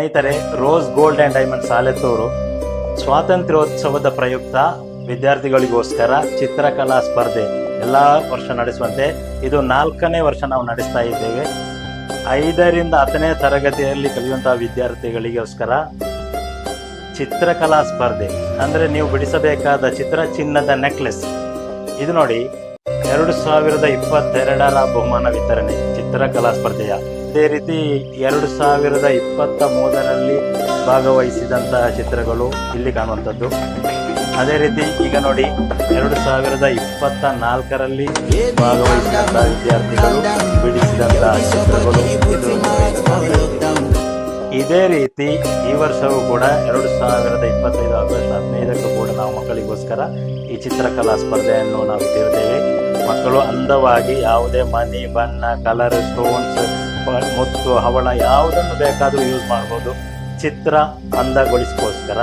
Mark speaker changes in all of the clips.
Speaker 1: ಸ್ನೇಹಿತರೆ, Rose Gold and Diamond Salethur ಸ್ವಾತಂತ್ರ್ಯೋತ್ಸವದ ಪ್ರಯುಕ್ತ ವಿದ್ಯಾರ್ಥಿಗಳಿಗೋಸ್ಕರ ಚಿತ್ರಕಲಾ ಸ್ಪರ್ಧೆ ಎಲ್ಲ ವರ್ಷ ನಡೆಸುವಂತೆ ಇದು 4ನೇ ವರ್ಷ ನಾವು ನಡೆಸ್ತಾ ಇದ್ದೇವೆ. 5ರಿಂದ 10ನೇ ತರಗತಿಯಲ್ಲಿ ಕಲಿಯುವಂತಹ ವಿದ್ಯಾರ್ಥಿಗಳಿಗೋಸ್ಕರ ಚಿತ್ರಕಲಾ ಸ್ಪರ್ಧೆ ಅಂದರೆ ನೀವು ಬಿಡಿಸಬೇಕಾದ ಚಿತ್ರ ಚಿನ್ನದ ನೆಕ್ಲೆಸ್. ಇದು ನೋಡಿ 2022ರ ಬಹುಮಾನ ವಿತರಣೆ ಚಿತ್ರಕಲಾ ಸ್ಪರ್ಧೆಯ. ಅದೇ ರೀತಿ 2023ರಲ್ಲಿ ಭಾಗವಹಿಸಿದಂತಹ ಚಿತ್ರಗಳು ಇಲ್ಲಿ ಕಾಣುವಂಥದ್ದು. ಅದೇ ರೀತಿ ಈಗ ನೋಡಿ 2024ರಲ್ಲಿ ಭಾಗವಹಿಸಿದಂತಹ ವಿದ್ಯಾರ್ಥಿಗಳು ಬಿಡಿಸಿದಂತಹ ಚಿತ್ರಗಳು ಇದು. ಇದೇ ರೀತಿ ಈ ವರ್ಷವೂ ಕೂಡ 2025 ಆಗಸ್ಟ್ 15ಕ್ಕೂ ಕೂಡ ನಾವು ಮಕ್ಕಳಿಗೋಸ್ಕರ ಈ ಚಿತ್ರಕಲಾ ಸ್ಪರ್ಧೆಯನ್ನು ನಾವು ಇಟ್ಟಿರ್ತೇವೆ. ಮಕ್ಕಳು ಅಂದವಾಗಿ ಯಾವುದೇ ಮನಿ, ಬಣ್ಣ, ಕಲರ್, ಸ್ಟೋನ್ಸ್, ಮುತ್ತು, ಹವಳ ಯಾವುದನ್ನು ಬೇಕಾದರೂ ಯೂಸ್ ಮಾಡ್ಬೋದು. ಚಿತ್ರ ಅಂದಗೊಳಿಸೋಸ್ಕರ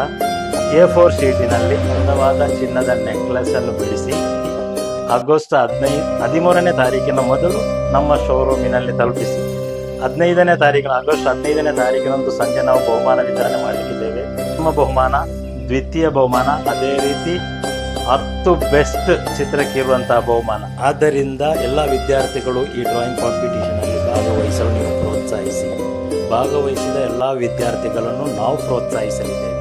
Speaker 1: A4 ಶೀಟಿನಲ್ಲಿ ಅಂದವಾದ ಚಿನ್ನದ ನೆಕ್ಲೆಸ್ ಅನ್ನು ಬಿಡಿಸಿ ಆಗಸ್ಟ್ 13ನೇ ತಾರೀಕಿನ ಮೊದಲು ನಮ್ಮ ಶೋರೂಮಿನಲ್ಲಿ ತಲುಪಿಸಿ ಆಗಸ್ಟ್ 15ನೇ ತಾರೀಕಿನಂದು ಸಂಜೆ ನಾವು ಬಹುಮಾನ ವಿತರಣೆ ಮಾಡಲಿಕ್ಕಿದ್ದೇವೆ. ನಮ್ಮ ಬಹುಮಾನ ದ್ವಿತೀಯ ಬಹುಮಾನ, ಅದೇ ರೀತಿ 10 ಬೆಸ್ಟ್ ಚಿತ್ರಕ್ಕಿರುವಂತಹ ಬಹುಮಾನ. ಆದ್ದರಿಂದ ಎಲ್ಲ ವಿದ್ಯಾರ್ಥಿಗಳು ಈ ಡ್ರಾಯಿಂಗ್ ಕಾಂಪಿಟಿಷನ್ ಅಲ್ಲಿ ಭಾಗವಹಿಸಲು ನೀವು ಪ್ರೋತ್ಸಾಹಿಸಿ. ಭಾಗವಹಿಸಿದ ಎಲ್ಲ ವಿದ್ಯಾರ್ಥಿಗಳನ್ನು ನಾವು ಪ್ರೋತ್ಸಾಹಿಸಲಿದ್ದೇವೆ.